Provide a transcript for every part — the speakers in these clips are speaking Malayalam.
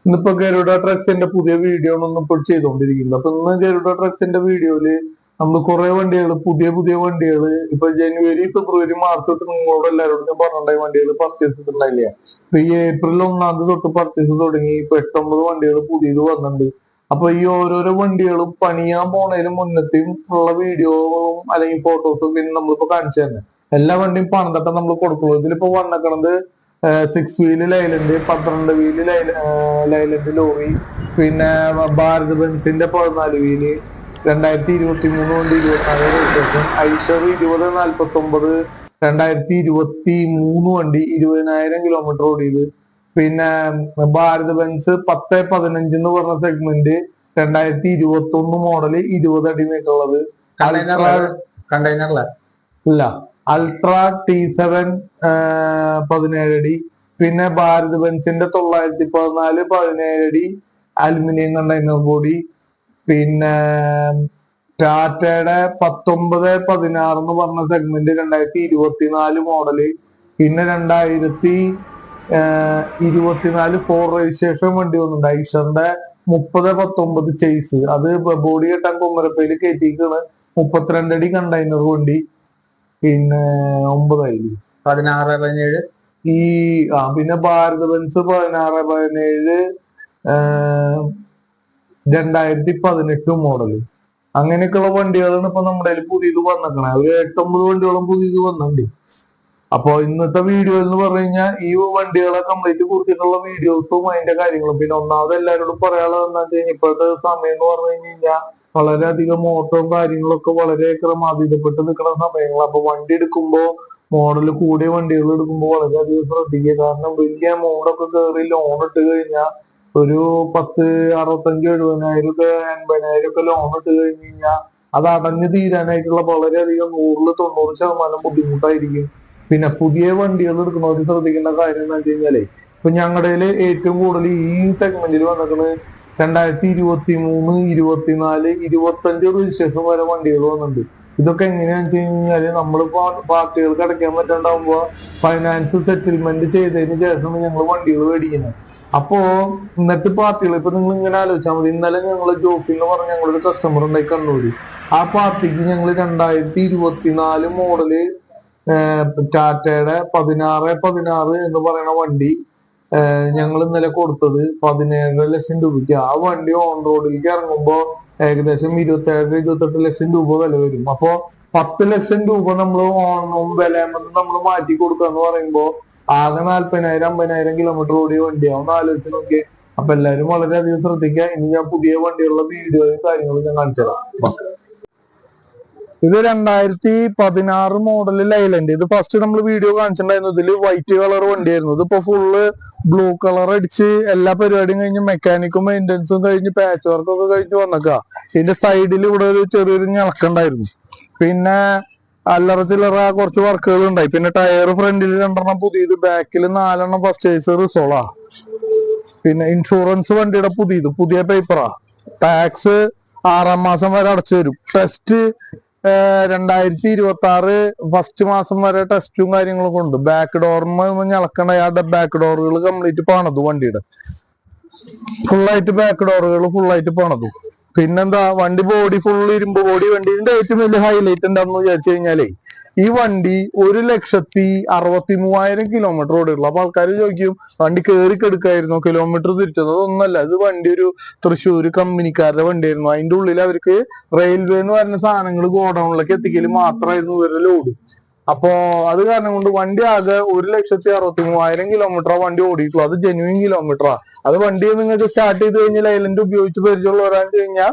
ഇന്നിപ്പോ ഗരുഡ ട്രക്സിന്റെ പുതിയ വീഡിയോ ആണ് ഇപ്പോൾ ചെയ്തുകൊണ്ടിരിക്കുന്നത്. അപ്പൊ ഇന്ന് ഗരുഡ ട്രക്സിന്റെ വീഡിയോയില് നമ്മൾ കുറെ വണ്ടികൾ, പുതിയ പുതിയ വണ്ടികൾ ഇപ്പൊ ജനുവരി, ഫെബ്രുവരി, മാർച്ച് തൊട്ട് നിങ്ങളോട് എല്ലാവരോടും ഞാൻ പറഞ്ഞിട്ടുണ്ടായി വണ്ടികൾ പർച്ചേസ് ചെയ്തിട്ടുണ്ടായില്ല. ഇപ്പൊ ഈ ഏപ്രിൽ 1 തൊട്ട് പർച്ചേസ് തുടങ്ങി. ഇപ്പൊ 8-9 വണ്ടികൾ പുതിയത് വന്നിട്ടുണ്ട്. അപ്പൊ ഈ ഓരോരോ വണ്ടികളും പണിയാൻ പോണതിന് മുന്നത്തെയും ഉള്ള വീഡിയോകളും അല്ലെങ്കിൽ ഫോട്ടോസും പിന്നെ നമ്മളിപ്പോ കാണിച്ചു തന്നെ. എല്ലാ വണ്ടിയും പണിതിട്ട് നമ്മൾ കൊടുക്കുള്ളൂ. ഇതിലിപ്പോ വന്നിക്കണത് 6 വീല് ലൈലന്റ്, 12 വീല് ലൈലന്റ് ലോറി, പിന്നെ ഭാരത് ബെൻസിന്റെ 14 വീല്, 2023 കൊണ്ട് 24 രജിസ്ട്രേഷൻ, ഐഷർ 2049 2023 വണ്ടി 20,000 കിലോമീറ്റർ ഓടിയത്. പിന്നെ ഭാരത് ബെൻസ് 10-15 എന്ന് പറഞ്ഞ സെഗ്മെന്റ് 2021 മോഡല് 20 അടി നീട്ടുള്ളത്. കണ്ടെയ്നറില ഇല്ല, അൾട്രാ T7 17 അടി. പിന്നെ ഭാരത് ബെൻസിന്റെ 914 17 അടി അലുമിനിയം കണ്ടെയ്നർ ബോഡി. പിന്നെ ടാറ്റയുടെ 1916 എന്ന് പറഞ്ഞ സെഗ്മെന്റ് 2024 മോഡല്. പിന്നെ 2024 4 രജിസ്ട്രേഷൻ വണ്ടി വന്നിട്ടുണ്ട്. ഐഷറിന്റെ 3019 ചേസ്. അത് ബോഡി കെട്ടാൻ കുമ്മരപ്പയിൽ കയറ്റിക്കാണ്. 32 അടി കണ്ടെയ്നർ വണ്ടി. പിന്നെ 9 16-17 പിന്നെ ഭാരത് ബെൻസ് 16-17 2018 മോഡല്. അങ്ങനെയൊക്കെയുള്ള വണ്ടികളാണ് ഇപ്പൊ നമ്മുടെ പുതിയത് വന്നിക്കണേ. ഒരു 8-9 വണ്ടികളും പുതിയത് വന്നിട്ടുണ്ട്. അപ്പൊ ഇന്നത്തെ വീഡിയോ എന്ന് പറഞ്ഞു കഴിഞ്ഞാൽ ഈ വണ്ടികളെ കംപ്ലീറ്റ് കുറിച്ചിട്ടുള്ള വീഡിയോസും അതിന്റെ കാര്യങ്ങളും. പിന്നെ ഒന്നാമത് എല്ലാവരോടും പറയാനുള്ളത് എന്താ വെച്ച് കഴിഞ്ഞാൽ ഇപ്പോഴത്തെ സമയം എന്ന് പറഞ്ഞു കഴിഞ്ഞാൽ വളരെയധികം ഓട്ടവും കാര്യങ്ങളൊക്കെ വളരെ ക്രമാതീതപ്പെട്ട് നിൽക്കുന്ന സമയങ്ങൾ. അപ്പൊ വണ്ടി എടുക്കുമ്പോ മോഡല് കൂടിയ വണ്ടികൾ എടുക്കുമ്പോൾ വളരെയധികം ശ്രദ്ധിക്കുക. കാരണം വലിയ എമൗണ്ടൊക്കെ കയറി ലോൺ ഇട്ട് കഴിഞ്ഞാൽ ഒരു 10-65-70,000 80,000 ലോൺ ഇട്ട് കഴിഞ്ഞ് കഴിഞ്ഞാൽ അത് അടഞ്ഞു തീരാനായിട്ടുള്ള വളരെയധികം 100-90% ബുദ്ധിമുട്ടായിരിക്കും. പിന്നെ പുതിയ വണ്ടികൾ എടുക്കുന്നവർ ശ്രദ്ധിക്കേണ്ട കാര്യം എന്ന് വെച്ച് കഴിഞ്ഞാലേ, ഇപ്പൊ ഞങ്ങളുടെ ഏറ്റവും കൂടുതൽ ഈ സെഗ്മെന്റിൽ വന്നിരിക്കുന്നത് 2023, 24, 25 രജിസ്ട്രേഷൻ വരെ വണ്ടികൾ വന്നിട്ടുണ്ട്. ഇതൊക്കെ എങ്ങനെയാന്ന് വെച്ച് കഴിഞ്ഞാല് നമ്മളിപ്പോ പാർട്ടികൾക്ക് അടയ്ക്കാൻ പറ്റാണ്ടാവുമ്പോ ഫൈനാൻസ് സെറ്റിൽമെന്റ് ചെയ്തതിന് ശേഷം ഞങ്ങൾ വണ്ടികൾ മേടിക്കുന്നത്. അപ്പോ ഇന്നത്തെ പാർട്ടികൾ ഇപ്പൊ നിങ്ങൾ ഇങ്ങനെ ആലോചിച്ചാൽ മതി. ഇന്നലെ ഞങ്ങള് ജോഫി എന്ന് പറഞ്ഞ ഞങ്ങളൊരു കസ്റ്റമർ ഉണ്ടായി കണ്ണൂര്. ആ പാർട്ടിക്ക് ഞങ്ങൾ 2024 മോഡല് ടാറ്റയുടെ 1616 എന്ന് പറയുന്ന വണ്ടി ഞങ്ങൾ ഇന്നലെ കൊടുത്തത് 17 ലക്ഷം രൂപയ്ക്ക്. ആ വണ്ടി ഓൺ റോഡിലേക്ക് ഇറങ്ങുമ്പോ ഏകദേശം 27-28 ലക്ഷം രൂപ വില വരും. അപ്പൊ 10 ലക്ഷം രൂപ നമ്മൾ ഓണവും വിലയെന്നത് നമ്മൾ മാറ്റി കൊടുക്കുക എന്ന് പറയുമ്പോ ആകെ 40,000-50,000 കിലോമീറ്റർ ഓടിയ വണ്ടിയാണ്. ഒന്ന് ആലോചിച്ച് നോക്കിയേ. അപ്പൊ എല്ലാവരും വളരെയധികം ശ്രദ്ധിക്കുക. ഇനി ഞാൻ പുതിയ വണ്ടികളുടെ വീഡിയോയും കാര്യങ്ങളും ഞാൻ കാണിച്ചു തരാം. ഇത് 2016 മോഡല് ലൈലന്റ്. ഇത് ഫസ്റ്റ് നമ്മൾ വീഡിയോ കാണിച്ചിട്ടുണ്ടായിരുന്നു. ഇതില് വൈറ്റ് കളർ വണ്ടിയായിരുന്നു. ഇതിപ്പോ ഫുള്ള് ബ്ലൂ കളർ അടിച്ച് എല്ലാ പരിപാടിയും കഴിഞ്ഞ് മെക്കാനിക്കും മെയിൻ്റെനൻസും കഴിഞ്ഞ് പാച്ച് വർക്കും ഒക്കെ കഴിഞ്ഞ് വന്നേക്കാ. ഇതിന്റെ സൈഡിൽ ഇവിടെ ഒരു ചെറിയൊരു ഞളക്കുണ്ടായിരുന്നു. പിന്നെ അല്ലറ ചില്ലറ കുറച്ച് വർക്കുകൾ ഉണ്ടായി. പിന്നെ ടയർ ഫ്രണ്ടിൽ 2 പുതിയത്, ബാക്കിൽ 4 ഫസ്റ്റ് റിസോളാ. പിന്നെ ഇൻഷുറൻസ് വണ്ടിയുടെ പുതിയ പേപ്പറാ. ടാക്സ് 6-ാം മാസം വരെ അടച്ചു തരും. ടെസ്റ്റ് 2026 ഫസ്റ്റ് മാസം വരെ ടെസ്റ്റും കാര്യങ്ങളൊക്കെ ഉണ്ട്. ബാക്ക് ഡോറിന് ഞളക്കണ്ട. ആ ബാക്ക് ഡോറുകൾ കംപ്ലീറ്റ് പണതു. വണ്ടിയുടെ ഫുള്ളായിട്ട് ബാക്ക് ഡോറുകൾ ഫുള്ളായിട്ട് പണതു. പിന്നെന്താ, വണ്ടി ബോഡി ഫുൾ ഇരുമ്പ് ബോഡി. വണ്ടിന്റെ ഏറ്റവും വലിയ ഹൈലൈറ്റ് എന്താണെന്ന് വിചാരിച്ചു കഴിഞ്ഞാലേ, ഈ വണ്ടി 1,63,000 കിലോമീറ്റർ ഓടിയുള്ളൂ. അപ്പൊ ആൾക്കാർ ചോദിക്കും വണ്ടി കയറി കെടുക്കായിരുന്നു, കിലോമീറ്റർ തിരിച്ചത്. അതൊന്നല്ല. ഇത് വണ്ടി ഒരു തൃശ്ശൂർ കമ്പനിക്കാരുടെ വണ്ടിയായിരുന്നു. അതിന്റെ ഉള്ളിൽ അവർക്ക് റെയിൽവേ എന്ന് പറയുന്ന സാധനങ്ങൾ ഗോഡൌണിലേക്ക് എത്തിക്കൽ മാത്രമായിരുന്നു ഇവരുടെ ലോഡ്. അപ്പോ അത് കാരണം കൊണ്ട് വണ്ടി ആകെ 1,63,000 കിലോമീറ്റർ വണ്ടി ഓടിയിട്ടുള്ളൂ. അത് ജെന്യൂൻ കിലോമീറ്ററാ. അത് വണ്ടി നിങ്ങൾക്ക് സ്റ്റാർട്ട് ചെയ്ത് കഴിഞ്ഞാൽ ലൈലന്റ് ഉപയോഗിച്ച് പരിചയമുള്ളവരാന്ന് കഴിഞ്ഞാൽ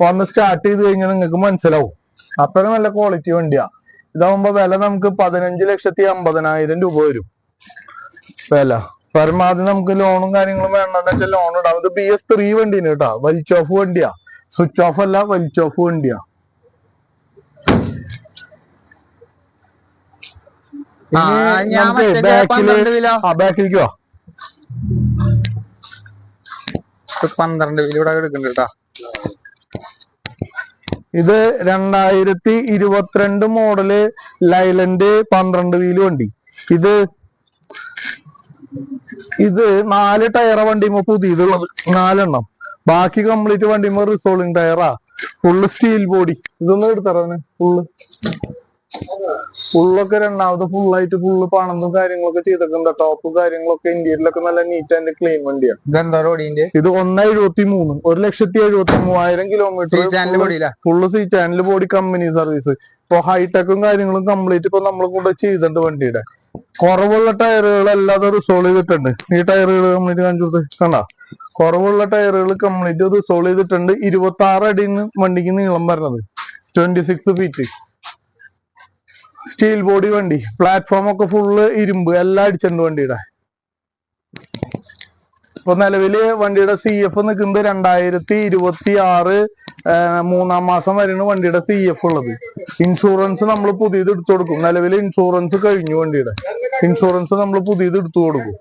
വന്ന് സ്റ്റാർട്ട് ചെയ്ത് കഴിഞ്ഞാൽ നിങ്ങൾക്ക് മനസ്സിലാവും. അത്ര നല്ല ക്വാളിറ്റി വണ്ടിയാ. ഇതാവുമ്പോ വില നമുക്ക് 15,50,000 രൂപ വരും വില. പരമാവധി നമുക്ക് ലോണും കാര്യങ്ങളും വേണമെന്ന് വെച്ചാൽ ലോൺ ഇടാം. ഇത് BS3 വണ്ടിയാണ് കേട്ടാ. വലിച്ച് ഓഫ് വണ്ടിയാ. സ്വിച്ച് ഓഫ് അല്ല, വലിച്ച് ഓഫ് വണ്ടിയാ. ബാക്കിലേക്ക് വാ. 12 വീലൂടെ എടുക്കണ്ട കേട്ടാ. ഇത് 2022 മോഡല് ലൈലന്റ് 12 വീല് വണ്ടി. ഇത് ഇത് 4 ടയറാ വണ്ടിമോ പുതിയതുള്ളത്, 4 ബാക്കി കംപ്ലീറ്റ് വണ്ടിമോ റിസോൾവിംഗ് ടയറാ, ഫുള്ള് സ്റ്റീൽ ബോഡി. ഇതൊന്നും എടുത്തറന്നെ ഫുള്ളൊക്കെ രണ്ടാമത് ഫുള്ളായിട്ട് ഫുള്ള് പണന്തും കാര്യങ്ങളൊക്കെ ചെയ്തിട്ടുണ്ട്. ടോപ്പും കാര്യങ്ങളൊക്കെ ഇന്ത്യയിലൊക്കെ നല്ല നീറ്റ് ആൻഡ് ക്ലീൻ വണ്ടിയാണ്. ഇതെന്താ റോഡിന്റെ? ഇത് 1,73,000, 1,73,000 kilometre full C channel body company service. ഇപ്പൊ ഹൈടെക്കും കാര്യങ്ങളും കംപ്ലീറ്റ് ഇപ്പൊ നമ്മൾ കൊണ്ട് ചെയ്തിട്ടുണ്ട് വണ്ടിയുടെ. കുറവുള്ള ടയറുകൾ അല്ലാതെ റിസോൾവ് ചെയ്തിട്ടുണ്ട്. ഈ ടയറുകൾ കംപ്ലീറ്റ് കാണിച്ചു കണ്ട, കുറവുള്ള ടയറുകൾ കംപ്ലീറ്റ് റിസോൾവ് ചെയ്തിട്ടുണ്ട്. 26 അടിന്ന് വണ്ടിക്ക് നീളം വരുന്നത്, 26 ഫീറ്റ്. സ്റ്റീൽ ബോഡി വണ്ടി, പ്ലാറ്റ്ഫോം ഒക്കെ ഫുള്ള് ഇരുമ്പ് എല്ലാം അടിച്ചിട്ടുണ്ട് വണ്ടിയുടെ. ഇപ്പൊ നിലവില് വണ്ടിയുടെ CF നിൽക്കുന്നത് 2026 3-ാം മാസം വരെയാണ് വണ്ടിയുടെ CF ഉള്ളത്. ഇൻഷുറൻസ് നമ്മൾ പുതിയത് എടുത്തു കൊടുക്കും. നിലവിൽ ഇൻഷുറൻസ് കഴിഞ്ഞു വണ്ടിയുടെ. ഇൻഷുറൻസ് നമ്മൾ പുതിയത് എടുത്തു കൊടുക്കും.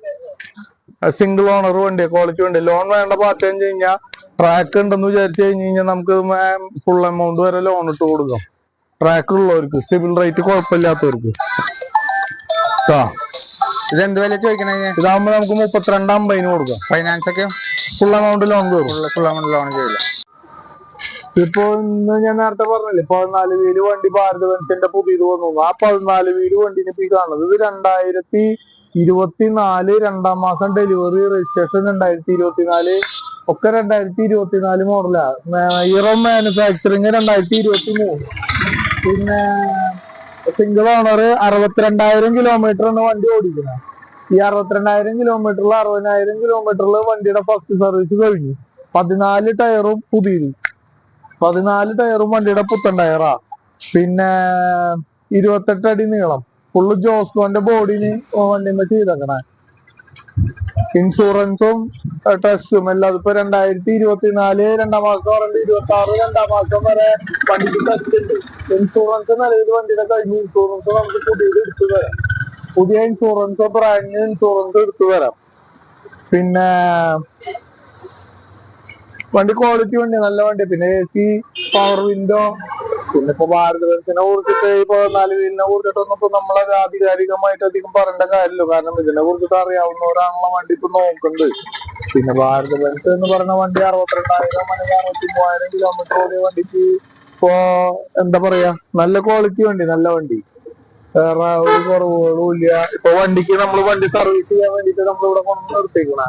സിംഗിൾ ഓണർ വണ്ടിയാ, ക്വാളിറ്റി വണ്ടി. ലോൺ വേണ്ട പാർട്ടി കഴിഞ്ഞ് കഴിഞ്ഞാൽ ട്രാക്ക് ഉണ്ടെന്ന് വിചാരിച്ചു കഴിഞ്ഞാൽ നമുക്ക് ഫുൾ എമൗണ്ട് വരെ ലോൺ ഇട്ട് കൊടുക്കാം. ട്രാക്ക് ഉള്ളവർക്ക്, സിവിൽ റേറ്റ് കുഴപ്പമില്ലാത്തവർക്ക്. ഇതെന്ത് വില ചോദിക്കണേ? ഇതാകുമ്പോ നമുക്ക് 32,50 കൊടുക്കാം. ഫൈനാൻസ് ഒക്കെ ഫുൾ എമൗണ്ട് ലോൺ കയറും. ഫുൾ എമൗണ്ട് ലോൺ ചെയ്യില്ല. ഇപ്പൊ ഇന്ന് ഞാൻ നേരത്തെ പറഞ്ഞില്ലേ 14 വീല് വണ്ടി ഭാരത് ബെൻസിന്റെ പുതിയത് വന്നു. ആ 14 വീല് വണ്ടിനെ ഇപ്പൊ കാണുന്നത്. ഇത് 2024 2-ാം മാസം ഡെലിവറി, രജിസ്ട്രേഷൻ 2024, ഒക്കെ 2024 മോഡലാ. Year of manufacturing 2023. പിന്നെ സിംഗിൾ ഓണർ, 62,000 കിലോമീറ്റർ ആണ് വണ്ടി ഓടിക്കുന്നത്. ഈ 62,000 കിലോമീറ്ററിൽ 60,000 കിലോമീറ്ററിൽ വണ്ടിയുടെ ഫസ്റ്റ് സർവീസ് കഴിഞ്ഞു. 14 ടയറും പുതിയത്, 14 ടയറും വണ്ടിയുടെ പുത്തൻ ടയറാ. പിന്നെ 28 അടി നീളം, ഫുള്ള് ജോസ്കോന്റെ ബോഡിന് വണ്ടിമ ചെയ്തേക്കണേ. ഇൻഷുറൻസും ടെസ്റ്റും എല്ലാം ഇപ്പൊ 2024 2-ാം മാസം 26 2-ാം മാസം വരെ വണ്ടിക്ക് ടെസ്റ്റ് ഉണ്ട്. ഇൻഷുറൻസ് നിലവിൽ വണ്ടിയുടെ കഴിഞ്ഞ് ഇൻഷുറൻസ് നമുക്ക് പുതിയത് എടുത്തു തരാം. പുതിയ ഇൻഷുറൻസ്, ബ്രാൻഡ് ന്യൂ ഇൻഷുറൻസ് എടുത്തു തരാം. പിന്നെ വണ്ടി ക്വാളിറ്റി വണ്ടി, നല്ല വണ്ടി. പിന്നെ AC, പവർ വിൻഡോ. പിന്നെ ഇപ്പൊ ഭാരത് ബെൻസിനെ കുറിച്ചിട്ട് ഈ 14 വീലിനെ കുറിച്ചിട്ടൊന്നും ഇപ്പൊ നമ്മളത് ആധികാരികമായിട്ട് അധികം പറയേണ്ട കാര്യമല്ലോ. കാരണം ഇതിനെ കുറിച്ചിട്ട് അറിയാവുന്നവരാണുള്ള വണ്ടി ഇപ്പൊ നോക്കുന്നത്. പിന്നെ ഭാരത് ബെൻസ് എന്ന് പറഞ്ഞ വണ്ടി 62,000 അല്ലെങ്കിൽ 63,000 കിലോമീറ്റർ ഓടിയ വണ്ടിക്ക് ഇപ്പൊ എന്താ പറയാ, നല്ല ക്വാളിറ്റി വണ്ടി, നല്ല വണ്ടി. വേറെ ഒരു കുറവുകളും ഇല്ല. ഇപ്പൊ വണ്ടിക്ക് നമ്മൾ വണ്ടി സർവീസ് ചെയ്യാൻ വേണ്ടിട്ട് നമ്മളിവിടെ കൊണ്ട് നിർത്തിക്കണ.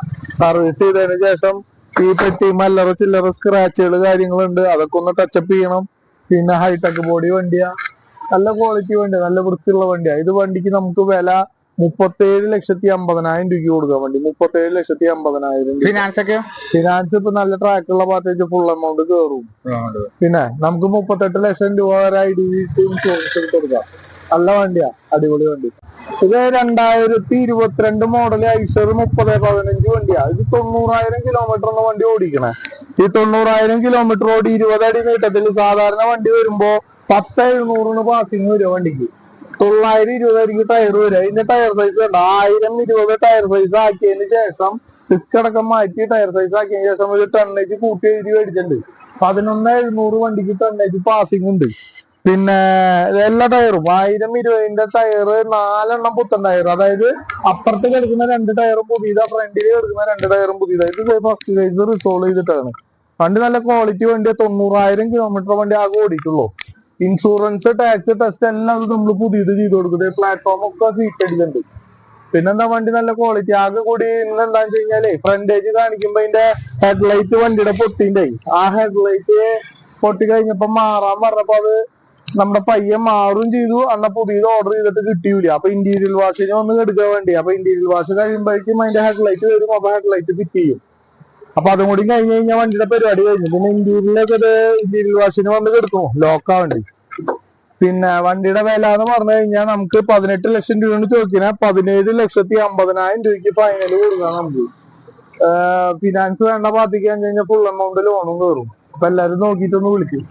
സർവീസ് ചെയ്തതിന് ശേഷം ഈ പെട്ടി മല്ലറ ചില്ലറ സ്ക്രാച്ചുകൾ കാര്യങ്ങളുണ്ട്, അതൊക്കെ ഒന്ന് ടച്ചപ്പ് ചെയ്യണം. പിന്നെ ഹൈടെക് ബോഡി വണ്ടിയാ, നല്ല ക്വാളിറ്റി വണ്ടിയാ, നല്ല വൃത്തിയുള്ള വണ്ടിയാ. ഇത് വണ്ടിക്ക് നമുക്ക് വില 37,50,000 രൂപ കൊടുക്കാം. വണ്ടി 37,50,000. ഫിനാൻസ് ഇപ്പൊ നല്ല ട്രാക്കുള്ള പാർട്ടി ഫുൾ എമൗണ്ട് കയറും. പിന്നെ നമുക്ക് 38 ലക്ഷം രൂപ വരെ ID ഇൻഷുറൻസ് എടുത്ത് കൊടുക്കാം. നല്ല വണ്ടിയാ, അടിപൊളി വണ്ടി. ഇത് 2022 മോഡൽ ഐഷർ 3015 വണ്ടിയാ. ഇത് 90,000 കിലോമീറ്റർ വണ്ടി ഓടിക്കണേ. ഈ 90,000 കിലോമീറ്റർ ഓടി 20 അടി നീട്ടത്തിൽ സാധാരണ വണ്ടി വരുമ്പോ 10,700 പാസിങ് വരും വണ്ടിക്ക്. 920 ടയർ വരും. ഇതിന്റെ ടയർ സൈസ് 1020 ടയർ സൈസ് ആക്കിയതിന് ശേഷം ഡിസ്ക് അടക്കം മാറ്റി ടയർ സൈസ് ആക്കിയതിന് ശേഷം ഒരു ടണ്ണേജ് കൂട്ടി എഴുതി മേടിച്ചിട്ടുണ്ട്. 11,700 വണ്ടിക്ക് ടണ്ണേജ് പാസിങ് ഉണ്ട്. പിന്നെ എല്ലാ ടയറും 1020 ടയർ, 4 പുത്തൻ ടയർ. അതായത് അപ്പുറത്ത് കിടക്കുന്ന 2 ടയറും പുതിയതാ, ഫ്രണ്ടിൽ കിടക്കുന്ന 2 ടയറും പുതിയതാ. ഇത് ഫസ്റ്റ് സൈസ് റിസോൾവ് ചെയ്തിട്ടാണ് വണ്ടി. നല്ല ക്വാളിറ്റി വണ്ടി. 90,000 കിലോമീറ്റർ വണ്ടി ആകെ ഓടിക്കുള്ളൂ. ഇൻഷുറൻസ്, ടാക്സ്, ടെസ്റ്റ് എല്ലാം നമ്മൾ പുതിയത് ചെയ്ത് കൊടുക്കുന്നത്. പ്ലാറ്റ്ഫോം ഒക്കെ സീറ്റ് അടിക്കുന്നുണ്ട്. പിന്നെന്താ, വണ്ടി നല്ല ക്വാളിറ്റി. ആകെ കൂടി ഇന്ന് എന്താന്ന് വെച്ച് കഴിഞ്ഞാലേ ഫ്രണ്ടേജ് കാണിക്കുമ്പോ അതിന്റെ ഹെഡ്ലൈറ്റ് വണ്ടിയുടെ പൊട്ടിന്റെ, ആ ഹെഡ്ലൈറ്റ് പൊട്ടി കഴിഞ്ഞപ്പോ മാറാൻ പറഞ്ഞപ്പോ അത് നമ്മുടെ പയ്യൻ മാറും ചെയ്തു. അന്ന പുതിയത് ഓർഡർ ചെയ്തിട്ട് കിട്ടിയില്ല. അപ്പൊ ഇന്റീരിയൽ വാഷിന് വന്ന് എടുക്കാൻ വേണ്ടി. അപ്പൊ ഇന്റീരിയൽ വാഷ് കഴിയുമ്പോഴേക്കും അതിന്റെ ഹെഡ്ലൈറ്റ് വരും. അപ്പൊ ഹെഡ്ലൈറ്റ് ഫിറ്റ് ചെയ്യും. അപ്പൊ അതും കൂടി കഴിഞ്ഞ് കഴിഞ്ഞാൽ വണ്ടിയുടെ പരിപാടി കഴിഞ്ഞു. പിന്നെ ഇന്റീരിയൽ വാഷിന് വന്ന് കിടക്കും, ലോക്കാ വണ്ടി. പിന്നെ വണ്ടിയുടെ വില എന്ന് പറഞ്ഞു കഴിഞ്ഞാൽ നമുക്ക് 18 ലക്ഷം രൂപയാണ് ചോദിക്കുന്നത്. 17,50,000 രൂപയ്ക്ക് ഫൈനൽ കൊടുക്കാം നമുക്ക്. ഫിനാൻസ് വേണ്ട പാർട്ടിക്ക് കഴിഞ്ഞ് കഴിഞ്ഞാൽ ഫുൾ എമൗണ്ട് ലോണും കയറും. അപ്പൊ എല്ലാരും നോക്കിയിട്ടൊന്ന് വിളിക്കും.